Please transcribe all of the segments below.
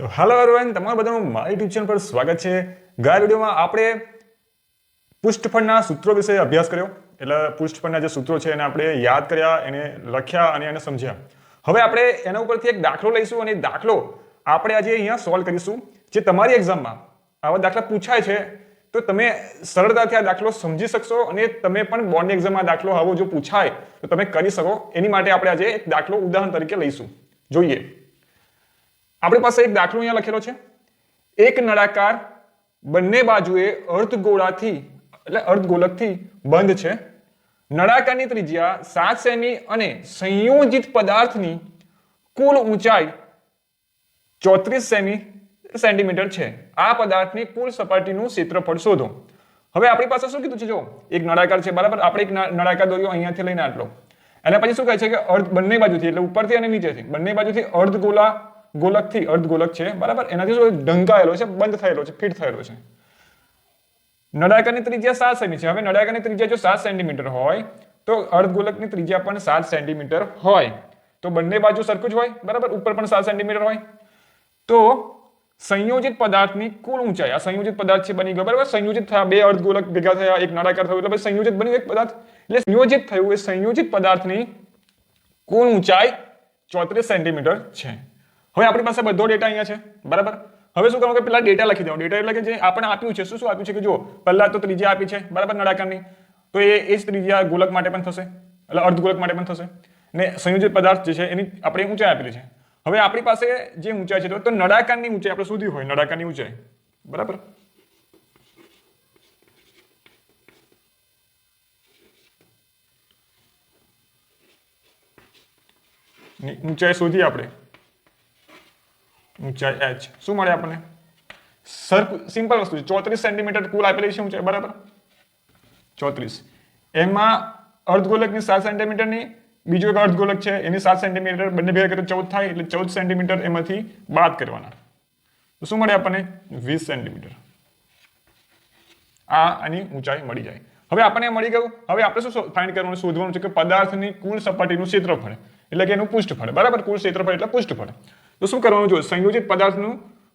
તો hello everyone, તમારું બધાનું મારી યુટ્યુબ ચેનલ પર સ્વાગત છે. ગયા વિડીયોમાં આપણે પૃષ્ઠફળના સૂત્રો વિશે અભ્યાસ કર્યો. એટલે પૃષ્ઠફળના જે સૂત્રો છે એને આપણે યાદ કર્યા, એને લખ્યા અને એને સમજ્યા. હવે આપણે એના ઉપરથી એક દાખલો લઈશું અને દાખલો આપણે આજે અહીંયા સોલ્વ કરીશું. જે તમારી એક્ઝામમાં આવા દાખલા પૂછાય છે તો તમે સરળતાથી આ દાખલો સમજી શકશો અને તમે પણ બોર્ડની એક્ઝામમાં દાખલો આવો જો પૂછાય તો તમે કરી શકો. એની માટે આપણે આજે એક દાખલો ઉદાહરણ તરીકે લઈશું. જોઈએ, આપણી પાસે એક દાખલો અહીંયા લખેલો છે. એક નળાકાર બંને બાજુએ અર્ધગોળાથી એટલે અર્ધગોલકથી બંધ છે. નળાકારની ત્રિજ્યા 7 સેમી અને સંયોજિત પદાર્થની કુલ ઊંચાઈ 34 સેન્ટીમીટર છે. આ પદાર્થની કુલ સપાટીનું ક્ષેત્રફળ શોધો. હવે આપણી પાસે શું કીધું છે? જો એક નળાકાર છે, બરાબર. આપણે એક નળાકાર દોર્યો અહીંયાથી લઈને આટલો, અને પછી શું કહે છે કે બંને બાજુથી એટલે ઉપરથી અને નીચેથી બંને બાજુથી અર્ધગોલક છે, બરાબર. એનાથી શું ઢંકાયેલો છે, બંધ થયેલો છે, ફિટ થયેલો છે. નળાકારની ત્રિજ્યા 7 સેમી છે. હવે નળાકારની ત્રિજ્યા જો 7 સેન્ટીમીટર હોય તો અર્ધગોલકની ત્રિજ્યા પણ 7 સેન્ટીમીટર હોય તો બંને બાજુ સરખું જ હોય, બરાબર. ઉપર પણ 7 સેન્ટીમીટર હોય તો સંયોજિત પદાર્થની કુલ ઊંચાઈ, આ સંયોજિત પદાર્થ છે બની ગયો, બરાબર. સંયોજિત થયા, બે અર્ધગોલક ભેગા થયા, એક નળાકાર થયું એટલે સંયોજિત બન્યું એક પદાર્થ. એટલે સંયોજિત થયું એ સંયોજિત પદાર્થની કુલ ઊંચાઈ 34 સેન્ટીમીટર છે. હવે આપણી પાસે બધો ડેટા અહીંયા છે, બરાબર. હવે શું કરવું કે પેલા ડેટા લખી દેવાનો. ડેટા એટલે કે જે આપણે આપ્યું છે, શું આપ્યું છે કે જો પહેલા તો ત્રિજ્યા આપી છે, બરાબર, નળાકારની. તો એ જ ત્રિજ્યા ગોલક માટે પણ થશે, એટલે અર્ધગોલક માટે પણ થશે. ને સંયોજિત પદાર્થ જે છે એની આપણે ઊંચાઈ આપેલી છે. હવે આપણી પાસે જે ઊંચાઈ છે તો નળાકારની ઊંચાઈ આપણે શોધવી હોય, નળાકારની ઊંચાઈ, બરાબર. ઊંચાઈ શોધીએ આપણે. ઊંચાઈ h શું મળે આપણને? સિમ્પલ વસ્તુ છે, 34 સેન્ટીમીટર કુલ આપેલી છે ઊંચાઈ, બરાબર. 34 એમાં અર્ધગોલકની 7 સેન્ટીમીટરની, બીજો એક અર્ધગોલક છે એની 7 સેન્ટીમીટર, બંને ભેગા કરે 14 થાય એટલે 14 સેન્ટીમીટર એમાંથી બાદ કરવાના. તો શું મળે આપણને? 20 સેન્ટીમીટર. આ આની ઊંચાઈ મળી જાય. હવે આપણને મળી ગયું. હવે આપણે શું ફાઇન્ડ કરવાનું, શોધવાનું છે કે પદાર્થની કુલ સપાટીનું ક્ષેત્રફળ, એટલે કે એનું પૃષ્ઠફળ, બરાબર. કુલ ક્ષેત્રફળ એટલે પૃષ્ઠફળ. તો શું કરવાનું? જો સંયોજિત પદાર્થનું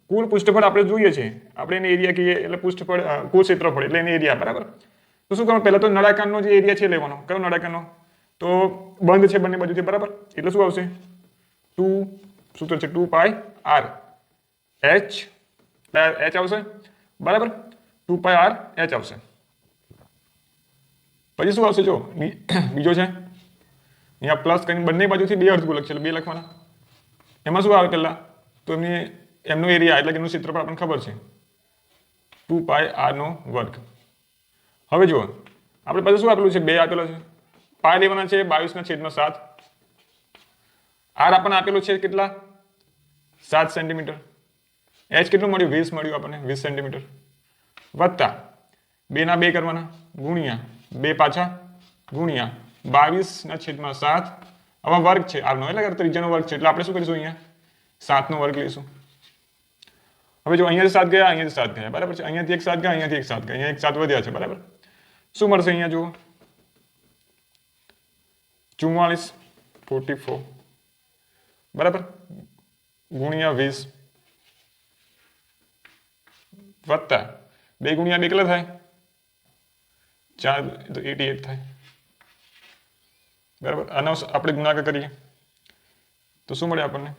કુલ પૃષ્ઠફળ આપણે જોઈએ છે, આપણે એને એરિયા કહીએ, એટલે પૃષ્ઠફળ કુલ ક્ષેત્રફળ એટલે એને એરિયા, બરાબર. તો શું કરવાનું? પહેલા તો નળાકારનો જે એરિયા છે લેવાનો. કયો નળાકારનો? તો બંધ છે બંને બાજુથી, બરાબર. એટલે શું આવશે? 2 સૂત્ર છે 2 પાઈ r h આવશે, બરાબર. 2 પાઈ r h આવશે. પછી શું આવશે? જો બીજો છે અહીંયા પ્લસ કરીને બંને બાજુથી બે અર્ધગોલક છે એટલે બે લખવાના. એમાં શું આવે પહેલા? તો એમનો એરિયા એટલે કે એનું ક્ષેત્રફળ આપણને ખબર છે, 2 પાઈ r નો વર્ગ. હવે જુઓ, આપણે પાસે શું આપેલું છે? 2 આપેલો છે. પાઈ લેવાના છે 22/7. r આપણને આપેલું છે કેટલા? 7 સેન્ટીમીટર. h કેટલું મળ્યું? 20 મળ્યું આપણને, 20 સેન્ટીમીટર. વત્તા 2 ના 2 કરવાના, ગુણ્યા 2 પાછા, ગુણ્યા 22/7. આવા વર્ગ છે r નો, એટલે કે ત્રિજ્યાનો વર્ગ છે. એટલે આપણે શું કરીશું? અહીંયા 7 નો વર્ગ લઈશું. હવે જો અહીંયાથી 7 ગયા, અહીંયાથી 7 ગયા, બરાબર છે. અહીંયાથી એક 7 ગયા, અહીંયાથી એક 7 ગયા, અહીંયા એક 7 વધ્યા છે, બરાબર. શું મળશે અહીંયા? જુઓ 44 બરાબર, ગુણ્યા 20 વત્તા 2 ગુણ્યા 2 કેટલા થાય? 4 તો 88 થાય, બરાબર. આનો આપણે ગુણાકાર કરીએ તો શું મળે આપણને?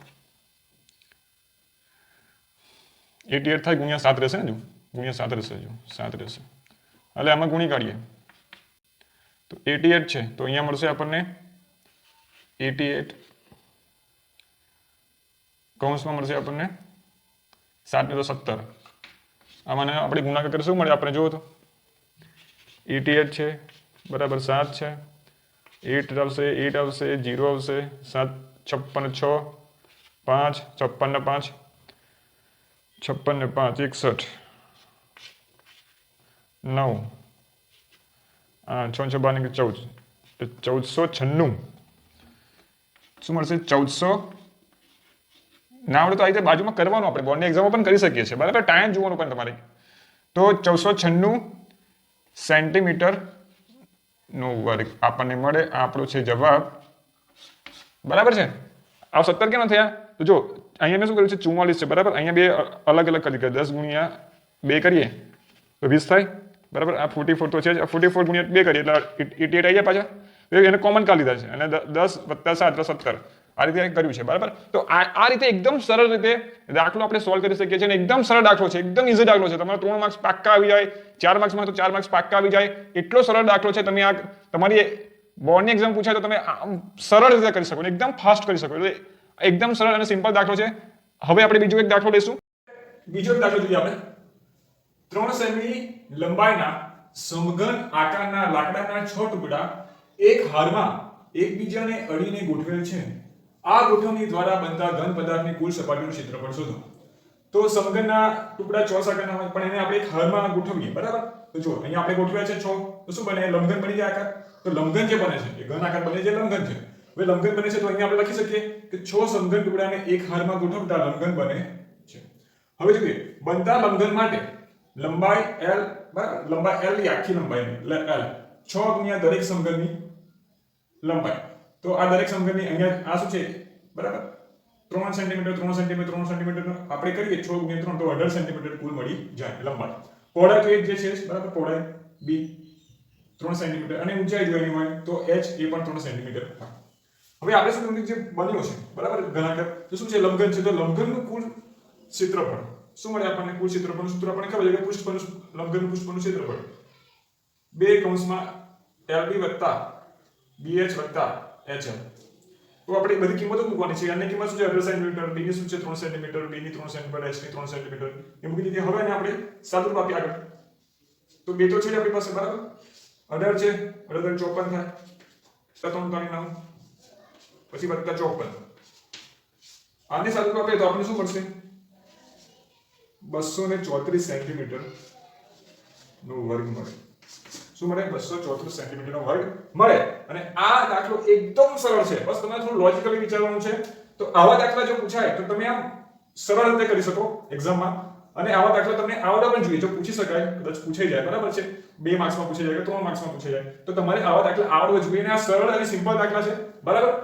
88 થાય, ગુણ્યા 7 રહેશે ને? જો ગુણ્યા 7 રહેશે, જો 7 રહેશે એટલે આમાં ગુણી કાઢીએ તો 88 છે તો અહીંયા મળશે આપણને 88 કૌંસમાં મળશે આપણને 7 ને તો 17. આમાં આપણે ગુણાકાર કરીએ શું મળે આપણે? જુઓ તો 88 છે, બરાબર, 7 છે, 8 આવશે, 8 આવશે, 0 આવશે, 7 56 6 5 56 ને 5 56 ને 5 61 9 6 12 ને 14 1496. શું મળશે? 1400. ના આવડે તો આ રીતે બાજુમાં કરવાનું, આપણે બોર્ડની એક્ઝામમાં પણ કરી શકીએ છીએ, બરાબર. ટાઈમ જોવાનું પણ તમારે. તો 1496 સેન્ટીમીટર નો વર્ગ આપણને મળે. આપણો છે જવાબ, બરાબર છે. આ 17 કેમ થયા? તો જો અહીંયા મેં શું કર્યું છે 44 છે બરાબર, અહીંયા બે અલગ અલગ કરી દીધા, 10 ગુણ્યા 2 કરીએ તો 20 થાય બરાબર, આ 44 તો છે જ, 44 ગુણ્યા 2 કરીએ એટલે 88 આવી જાય પાછા, એને કોમન કાઢી લીધા છે અને 10 + 7 = 17 આ રીતે કર્યું છે બરાબર. તો આ રીતે એકદમ સરળ રીતે દાખલો આપણે સોલ્વ કરી શકીએ છીએ અને એકદમ સરળ દાખલો છે, એકદમ ઈઝી દાખલો છે, તમારા 3 માર્ક્સ પાક્કા આવી જાય, 4 માર્ક્સમાં તો 4 માર્ક્સ પાક્કા આવી જાય, એટલો સરળ દાખલો છે. તમે આ તમારી બોર્ડની એક્ઝામ પૂછાય તો તમે સરળ રીતે કરી શકો, એકદમ ફાસ્ટ કરી શકો, એટલે એકદમ સરળ અને સિમ્પલ દાખલો છે. હવે આપણે બીજો એક દાખલો લઈશું. બીજો એક દાખલો જોઈએ આપણે. 3 સેમી લંબાઈના સમઘન આકારના લાકડાના 6 ટુકડા એક હારમાં એકબીજાને અડીને ગોઠવેલ છે. આ ગોઠવણી દ્વારા બનતા ઘન પદાર્થની કુલ સપાટીનું ક્ષેત્રફળ શોધો. તો સમઘનના ટુકડા 6 આકારના હોય પણ એને આપણે એક હારમાં ગોઠવીએ બરાબર. તો જો અહીંયા આપણે ગોઠવ્યા છે 6, તો શું બને, લંબઘન બની જાય આકાર. તો લંબઘન જે બને છે એ ઘન આકાર બને છે, લંબઘન છે. હવે લંબઘન બને છે તો અહીંયા આપણે લખી શકીએ કે 6 સમઘન ટુકડાને એક હારમાં ગોઠવતા લંબઘન બને છે. હવે જોઈએ બનતા લંબઘન માટે લંબાઈ l બરાબર, લંબાઈ l ની આખી લંબાઈ l 6 ગુણ્યા દરેક સમઘનની લંબાઈ. તો આ દરેક સમઘનની અહીંયા આ શું છે બરાબર 3 સેન્ટીમીટર 3 સેન્ટીમીટર 3 સેન્ટીમીટર આપણે કરીએ 6 ગુણ્યા 3 તો 18 સેન્ટીમીટર કુલ મળી જાય લંબાઈ. પહોળાઈ તો એક જે છે બરાબર, પહોળાઈ b 3 સેન્ટીમીટર અને ઊંચાઈ જોઈની હોય તો h એ પણ 3 સેન્ટીમીટર. હવે આપણે શું જે બન્યો છે બરાબર ઘનાકાર, તો શું છે લંબઘન છે, તો લંબઘનનું કુલ ક્ષેત્રફળ શું મળે આપણને, કુલ ક્ષેત્રફળનું સૂત્ર આપણને ખબર છે કે પૃષ્ઠફળનું લંબઘનનું પૃષ્ઠફળનું ક્ષેત્રફળ 2 કૌંસમાં lb વત્તા bh વત્તા hl. તો આપણે બધી કિંમતો મૂકવાની છે. l ની કિંમત શું છે 18 સેન્ટીમીટર, b ની શું છે 3 સેન્ટીમીટર, b ની 3 સેન્ટીમીટર, h ની 3 સેન્ટીમીટર એ મૂકી દીધી. હવે આપણે સાદુરૂપ આપીએ આગળ. તો બે તો છે જ આપણી પાસે બરાબર, 18 છે 18 54 થાય 3 9 પછી વત્તા 54. આને સાદુરૂપ આપીએ તો આપણને શું મળશે 234 સેન્ટીમીટર નો વર્ગ મળે. શું મળે 234 સેન્ટીમીટર નો વર્ગ મળે. અને આ દાખલો એકદમ સરળ છે, બસ તમારે થોડું લોજિકલી વિચારવાનું છે. તો આવા દાખલા જો પૂછાય તો તમે આમ સરળ રીતે કરી શકો એક્ઝામમાં, અને આવા દાખલા તમને આવડવા પણ જોઈએ. જો પૂછી શકાય, કદાચ પૂછાઈ જાય બરાબર છે, 2 માર્ક્સમાં પૂછાઈ જાય કે 3 માર્ક્સમાં પૂછાઈ જાય, તો તમારે આવા દાખલા આવડવા જોઈએ. અને આ સરળ અને સિમ્પલ દાખલા છે બરાબર.